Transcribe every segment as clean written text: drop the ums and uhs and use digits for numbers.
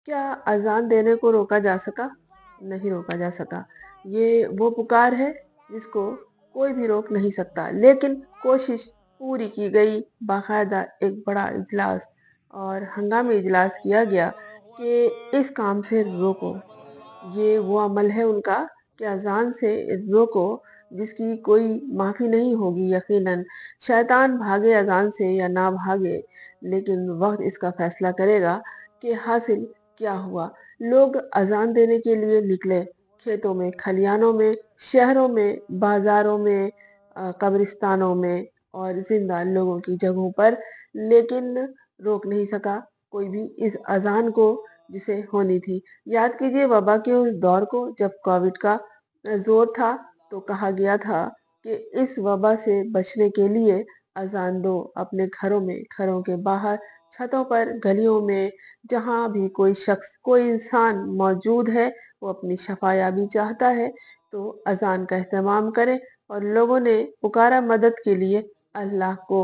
क्या अजान देने को रोका जा सका? नहीं रोका जा सका। ये वो पुकार है जिसको कोई भी रोक नहीं सकता, लेकिन कोशिश पूरी की गई। बाकायदा एक बड़ा इजलास और हंगामी इजलास किया गया कि इस काम से रोको। ये वो अमल है उनका कि अजान से रोको, जिसकी कोई माफी नहीं होगी यकीनन। शैतान भागे अजान से या ना भागे, लेकिन वक्त इसका फैसला करेगा कि हासिल क्या हुआ। लोग अजान देने के लिए निकले, खेतों में, खलियानों में, शहरों में, बाजारों में, कब्रिस्तानों में और जिंदा लोगों की जगहों पर, लेकिन रोक नहीं सका कोई भी इस अजान को जिसे होनी थी। याद कीजिए वबा के उस दौर को, जब कोविड का जोर था, तो कहा गया था कि इस वबा से बचने के लिए अजान दो। अपने घरों में, घरों के बाहर, छतों पर, गलियों में, जहां भी कोई शख्स, कोई इंसान मौजूद है, वो अपनी शफायाबी चाहता है, तो अजान का एहतमाम करें। और लोगों ने पुकारा मदद के लिए अल्लाह को।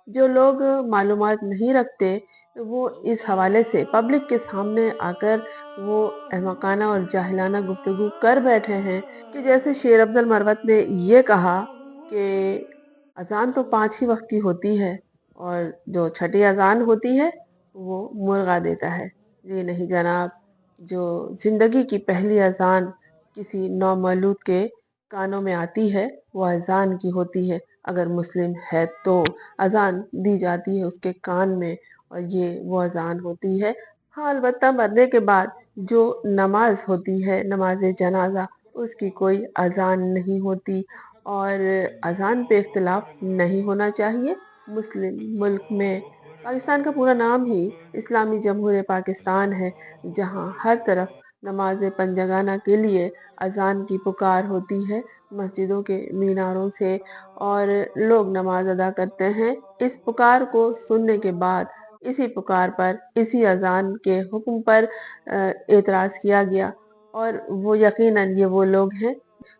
जो लोग मालूमात नहीं रखते, वो इस हवाले से पब्लिक के सामने आकर वो अहमकाना और जाहिलाना गुफ्तगू कर बैठे हैं कि जैसे शेर अफजल मरवत ने ये कहा कि अजान तो 5 ही वक्त की होती है और जो छठी अजान होती है वो मुर्गा देता है। जी नहीं जनाब, जो जिंदगी की पहली अजान किसी नौमौलूद के कानों में आती है वो अजान की होती है। अगर मुस्लिम है तो अजान दी जाती है उसके कान में, और ये वो अजान होती है। हाँ, अलबत्ता मरने के बाद जो नमाज होती है, नमाज जनाजा, उसकी कोई अजान नहीं होती। और अजान पे इख्तिलाफ नहीं होना चाहिए मुस्लिम मुल्क में। पाकिस्तान का पूरा नाम ही इस्लामी जमहूरियत पाकिस्तान है, जहाँ हर तरफ नमाज पंजगाना के लिए अजान की पुकार होती है मस्जिदों के मीनारों से, और लोग नमाज अदा करते हैं। इस पुकार को सुनने के बाद इसी पुकार पर, इसी अजान के हुक्म पर एतराज किया गया। और वो यकीनन ये वो लोग हैं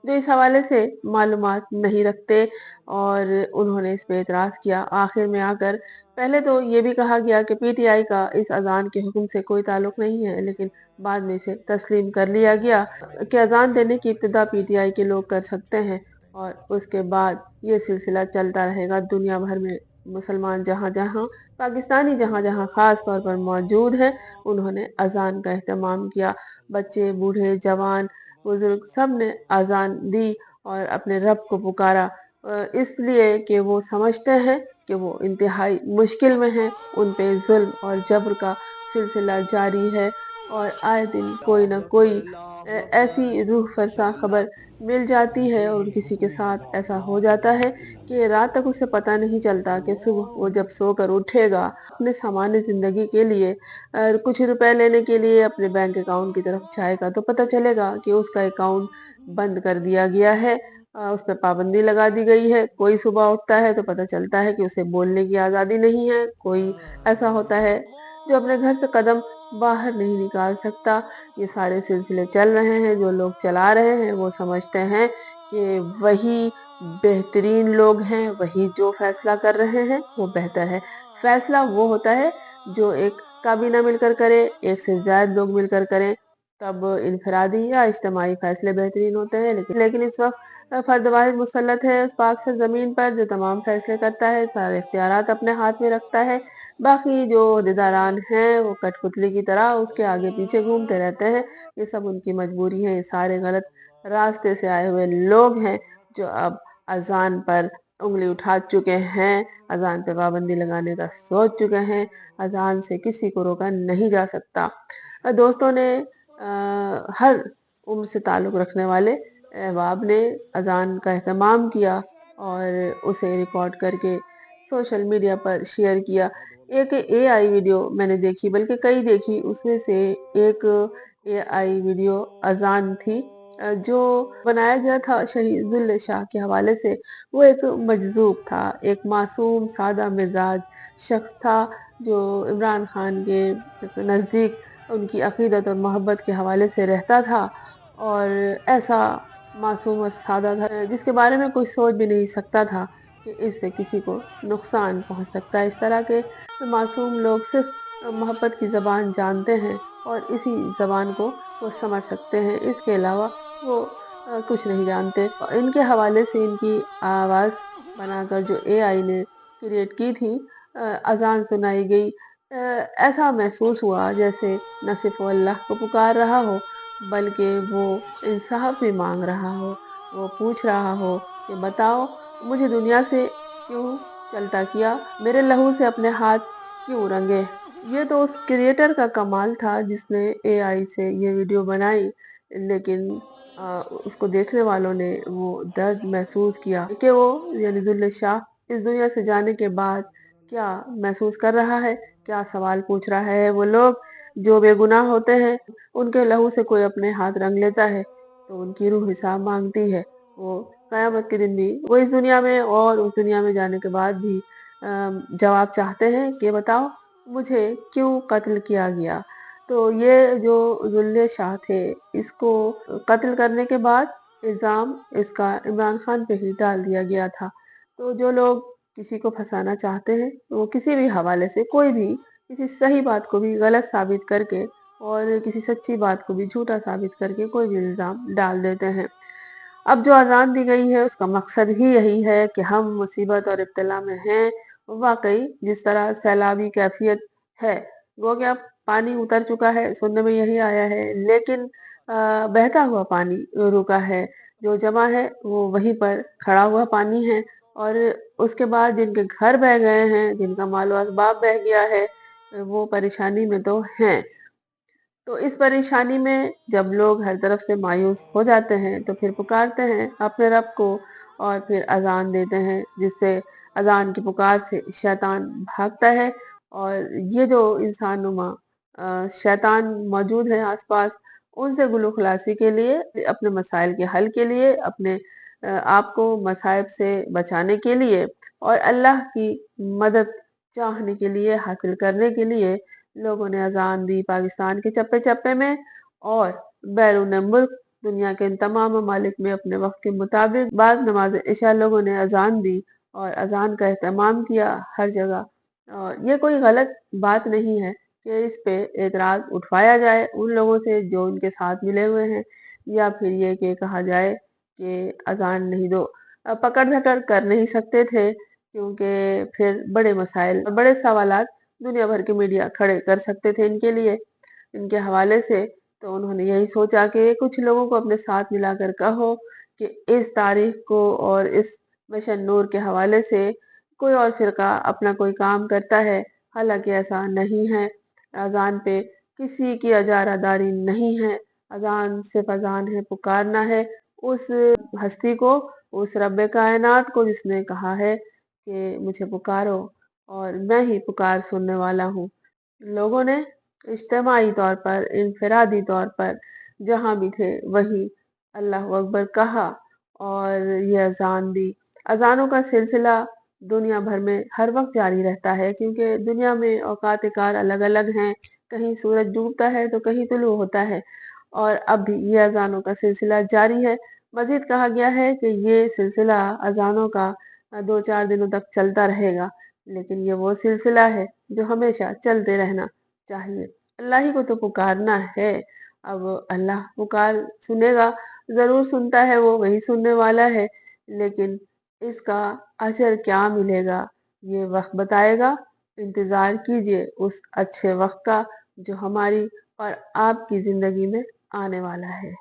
जो इस हवाले से मालूमात नहीं रखते, और उन्होंने इस पे एतराज किया। आखिर में आकर पहले तो ये भी कहा गया कि पीटीआई का इस अजान के हुक्म से कोई ताल्लुक नहीं है, लेकिन बाद में इसे तस्लीम कर लिया गया कि अजान देने की इब्तिदा पीटीआई के लोग कर सकते हैं, और उसके बाद ये सिलसिला चलता रहेगा। दुनिया भर में मुसलमान जहाँ जहाँ, पाकिस्तानी जहाँ जहाँ खास तौर पर मौजूद हैं, उन्होंने अजान का एहतमाम किया। बच्चे, बूढ़े, जवान, बुजुर्ग, सब ने अजान दी और अपने रब को पुकारा, इसलिए कि वो समझते हैं कि वो इंतहाई मुश्किल में हैं। उन पे जुल्म और जबर का सिलसिला जारी है, और आए दिन कोई ना कोई ऐसी रूह फरसा खबर मिल जाती है और किसी के साथ ऐसा हो जाता है कि रात तक उसे पता नहीं चलता कि सुबह वो जब सोकर उठेगा अपने सामान्य जिंदगी के लिए कुछ रुपए लेने के लिए अपने बैंक अकाउंट की तरफ जाएगा, तो पता चलेगा कि उसका अकाउंट बंद कर दिया गया है, उस पर पाबंदी लगा दी गई है। कोई सुबह उठता है तो पता चलता है कि उसे बोलने की आज़ादी नहीं है। कोई ऐसा होता है जो अपने घर से कदम बाहर नहीं निकाल सकता। ये सारे सिलसिले चल रहे हैं। जो लोग चला रहे हैं वो समझते हैं कि वही बेहतरीन लोग हैं, वही जो फैसला कर रहे हैं वो बेहतर है। फैसला वो होता है जो एक काबीना मिलकर करे, एक से ज्यादा लोग मिलकर करें, तब इनफरादी या इज्तिमाई फैसले बेहतरीन होते हैं। लेकिन इस वक्त फर्द वाहिद मुसल्लत है उस पाक से जमीन पर, जो तमाम फैसले करता है, सारे इख्तियारात अपने हाथ में रखता है। बाकी जो अहदेदारान हैं वो कठपुतली की तरह उसके आगे पीछे घूमते रहते हैं। ये सब उनकी मजबूरी है। ये सारे गलत रास्ते से आए हुए लोग हैं जो अब अजान पर उंगली उठा चुके हैं, अजान पे पाबंदी लगाने का सोच चुके हैं। अजान से किसी को रोका नहीं जा सकता। दोस्तों ने हर उम्र से ताल्लुक़ रखने वाले अहबाब ने अजान का एहतमाम किया और उसे रिकॉर्ड करके सोशल मीडिया पर शेयर किया। एक एआई वीडियो मैंने देखी, बल्कि कई देखी, उसमें से एक एआई वीडियो अजान थी जो बनाया गया था शहीदुल शाह के हवाले से। वो एक मजजूब था, एक मासूम सादा मिजाज शख्स था जो इमरान खान के नज़दीक उनकी अकीदत और मोहब्बत के हवाले से रहता था, और ऐसा मासूम और सादा था जिसके बारे में कोई सोच भी नहीं सकता था कि इससे किसी को नुकसान पहुंच सकता है। इस तरह के मासूम लोग सिर्फ मोहब्बत की ज़बान जानते हैं, اور اسی زبان کو وہ سمجھ سکتے ہیں، اس کے علاوہ وہ کچھ نہیں جانتے۔ ان کے حوالے سے ان کی آواز بنا کر جو اے آئی نے کریٹ کی تھی، اذان سنائی گئی، ایسا محسوس ہوا جیسے نہ صرف وہ اللہ کو پکار رہا ہو بلکہ وہ انصاف بھی مانگ رہا ہو۔ وہ پوچھ رہا ہو کہ بتاؤ، مجھے دنیا سے کیوں چلتا کیا، میرے لہو سے اپنے ہاتھ کیوں رنگے۔ یہ تو اس کریٹر کا کمال تھا جس نے اے آئی سے یہ ویڈیو بنائی، لیکن اس کو دیکھنے والوں نے وہ درد محسوس کیا کہ وہ یعنی ذل شاہ اس دنیا سے جانے کے بعد کیا محسوس کر رہا ہے، کیا سوال پوچھ رہا ہے۔ وہ لوگ جو بے گناہ ہوتے ہیں، ان کے لہو سے کوئی اپنے ہاتھ رنگ لیتا ہے تو ان کی روح حساب مانگتی ہے۔ وہ قیامت کے دن بھی وہ اس دنیا میں اور اس دنیا میں جانے کے بعد بھی جواب چاہتے ہیں کہ بتاؤ مجھے کیوں قتل کیا گیا۔ تو یہ جو ذل شاہ تھے، اس کو قتل کرنے کے بعد الزام اس کا عمران خان پہ ہی ڈال دیا گیا تھا۔ تو جو لوگ کسی کو پھنسانا چاہتے ہیں، وہ کسی بھی حوالے سے کوئی بھی کسی صحیح بات کو بھی غلط ثابت کر کے اور کسی سچی بات کو بھی جھوٹا ثابت کر کے کوئی بھی الزام ڈال دیتے ہیں۔ اب جو اذان دی گئی ہے اس کا مقصد ہی یہی ہے کہ ہم مصیبت اور ابتلا میں ہیں۔ واقعی جس طرح سیلابی کیفیت ہے، گو کہ اب پانی اتر چکا ہے، سننے میں یہی آیا ہے، لیکن بہتا ہوا پانی رکا ہے، جو جمع ہے وہ وہیں پر کھڑا ہوا پانی ہے، اور اس کے بعد جن کے گھر بہہ گئے ہیں، جن کا مال و اسباب بہہ گیا ہے، وہ پریشانی میں تو ہیں۔ تو اس پریشانی میں جب لوگ ہر طرف سے مایوس ہو جاتے ہیں تو پھر پکارتے ہیں اپنے رب کو، اور پھر اذان دیتے ہیں، جس سے اذان کی پکار سے شیطان بھاگتا ہے۔ اور یہ جو انسان نما شیطان موجود ہے آس پاس، ان سے گلو خلاصی کے لیے، اپنے مسائل کے حل کے لیے، اپنے آپ کو مصائب سے بچانے کے لیے اور اللہ کی مدد چاہنے کے لیے، حاصل کرنے کے لیے، لوگوں نے اذان دی پاکستان کے چپے چپے میں اور بیرون ملک دنیا کے ان تمام ممالک میں اپنے وقت کے مطابق بعد نماز عشاء لوگوں نے اذان دی اور اذان کا اہتمام کیا ہر جگہ۔ اور یہ کوئی غلط بات نہیں ہے کہ اس پہ اعتراض اٹھوایا جائے ان لوگوں سے جو ان کے ساتھ ملے ہوئے ہیں، یا پھر یہ کہ کہا جائے کہ اذان نہیں دو۔ پکڑ دھکڑ کر نہیں سکتے تھے کیونکہ پھر بڑے مسائل اور بڑے سوالات دنیا بھر کے میڈیا کھڑے کر سکتے تھے ان کے لیے، ان کے حوالے سے۔ تو انہوں نے یہی سوچا کہ کچھ لوگوں کو اپنے ساتھ ملا کر کہو کہ اس تاریخ کو اور اس مشن نور کے حوالے سے کوئی اور فرقہ اپنا کوئی کام کرتا ہے، حالانکہ ایسا نہیں ہے۔ اذان پہ کسی کی اجارہ داری نہیں ہے، اذان صرف اذان ہے، پکارنا ہے اس ہستی کو، اس رب کائنات کو جس نے کہا ہے کہ مجھے پکارو اور میں ہی پکار سننے والا ہوں۔ لوگوں نے اجتماعی طور پر، انفرادی طور پر جہاں بھی تھے وہیں اللہ اکبر کہا اور یہ اذان دی۔ اذانوں کا سلسلہ دنیا بھر میں ہر وقت جاری رہتا ہے، کیونکہ دنیا میں اوقات کار الگ الگ ہیں، کہیں سورج ڈوبتا ہے تو کہیں طلوع ہوتا ہے، اور اب بھی یہ اذانوں کا سلسلہ جاری ہے۔ مزید کہا گیا ہے کہ یہ سلسلہ اذانوں کا 2-4 دنوں تک چلتا رہے گا، لیکن یہ وہ سلسلہ ہے جو ہمیشہ چلتے رہنا چاہیے۔ اللہ ہی کو تو پکارنا ہے۔ اب اللہ پکار سنے گا، ضرور سنتا ہے، وہ وہی سننے والا ہے، لیکن اس کا اجر کیا ملے گا یہ وقت بتائے گا۔ انتظار کیجئے اس اچھے وقت کا جو ہماری اور آپ کی زندگی میں آنے والا ہے۔